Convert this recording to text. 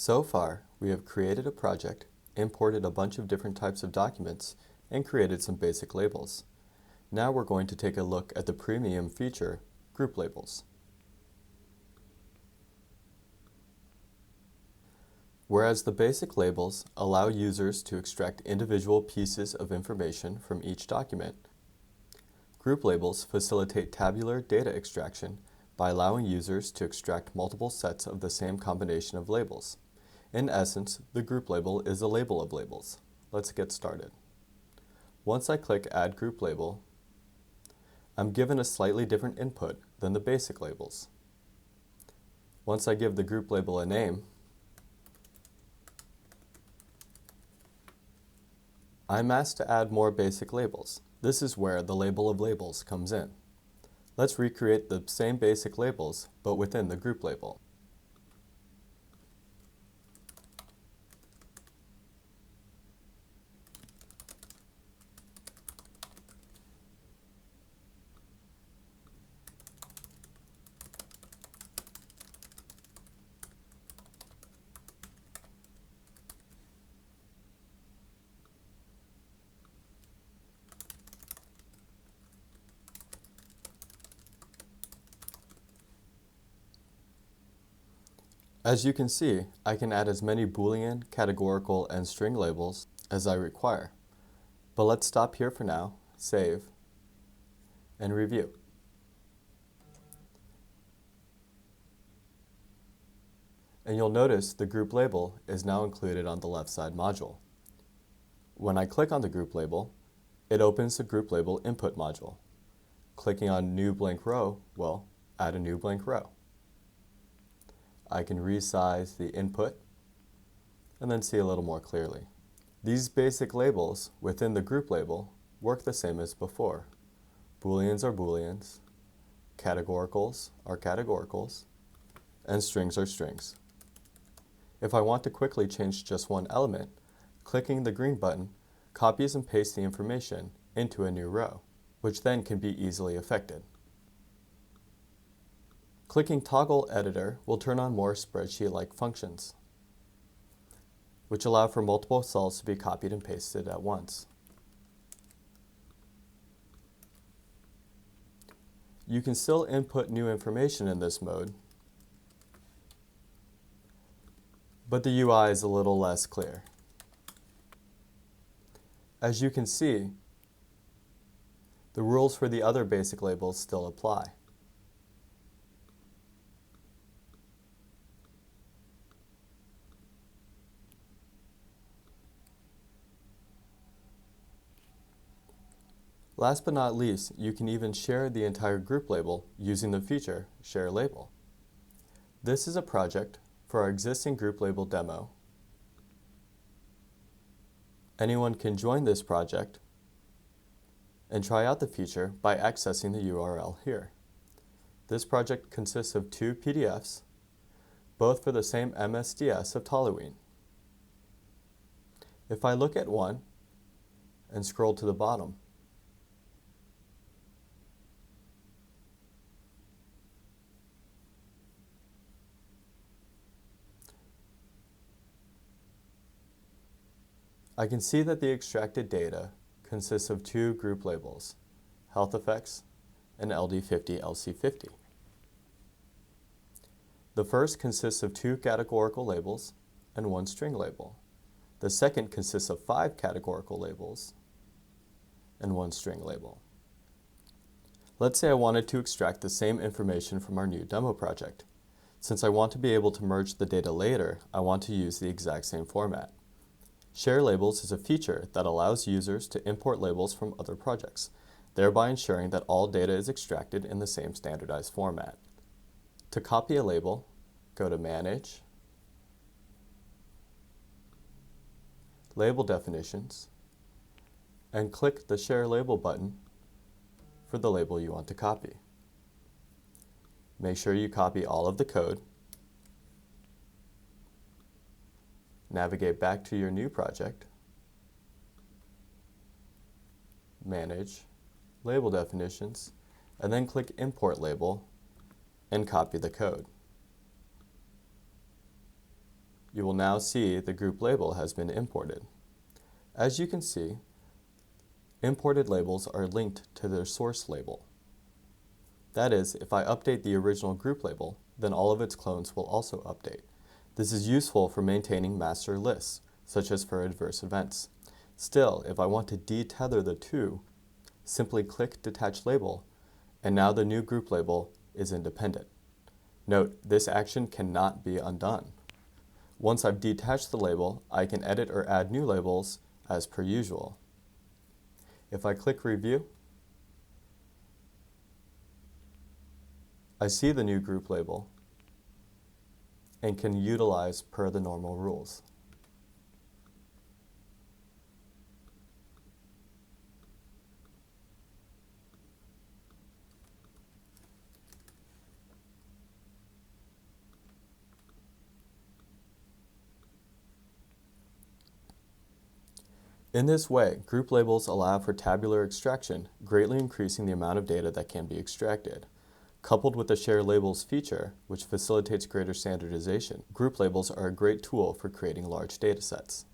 So far, we have created a project, imported a bunch of different types of documents, and created some basic labels. Now we're going to take a look at the premium feature, group labels. Whereas the basic labels allow users to extract individual pieces of information from each document, group labels facilitate tabular data extraction by allowing users to extract multiple sets of the same combination of labels. In essence, the group label is a label of labels. Let's get started. Once I click Add Group Label, I'm given a slightly different input than the basic labels. Once I give the group label a name, I'm asked to add more basic labels. This is where the label of labels comes in. Let's recreate the same basic labels, but within the group label. As you can see, I can add as many Boolean, categorical, and string labels as I require. But let's stop here for now, save, and review. And you'll notice the group label is now included on the left side module. When I click on the group label, it opens the group label input module. Clicking on new blank row will add a new blank row. I can resize the input and then see a little more clearly. These basic labels within the group label work the same as before. Booleans are Booleans, categoricals are categoricals, and strings are strings. If I want to quickly change just one element, clicking the green button copies and pastes the information into a new row, which then can be easily affected. Clicking Toggle Editor will turn on more spreadsheet-like functions, which allow for multiple cells to be copied and pasted at once. You can still input new information in this mode, but the UI is a little less clear. As you can see, the rules for the other basic labels still apply. Last but not least, you can even share the entire group label using the feature Share Label. This is a project for our existing group label demo. Anyone can join this project and try out the feature by accessing the URL here. This project consists of 2 PDFs, both for the same MSDS of Toluene. If I look at one and scroll to the bottom, I can see that the extracted data consists of 2 group labels, Health Effects and LD50-LC50. The first consists of 2 categorical labels and 1 string label. The second consists of 5 categorical labels and 1 string label. Let's say I wanted to extract the same information from our new demo project. Since I want to be able to merge the data later, I want to use the exact same format. Share Labels is a feature that allows users to import labels from other projects, thereby ensuring that all data is extracted in the same standardized format. To copy a label, go to Manage, Label Definitions, and click the Share Label button for the label you want to copy. Make sure you copy all of the code. Navigate back to your new project, Manage, Label Definitions, and then click Import Label and copy the code. you will now see the group label has been imported. As you can see, imported labels are linked to their source label. That is, if I update the original group label, then all of its clones will also update. This is useful for maintaining master lists, such as for adverse events. Still, if I want to detether the two, simply click Detach Label, and now the new group label is independent. Note, this action cannot be undone. Once I've detached the label, I can edit or add new labels as per usual. If I click Review, I see the new group label and can utilize per the normal rules. In this way, group labels allow for tabular extraction, greatly increasing the amount of data that can be extracted. Coupled with the Share Labels feature, which facilitates greater standardization, group labels are a great tool for creating large datasets.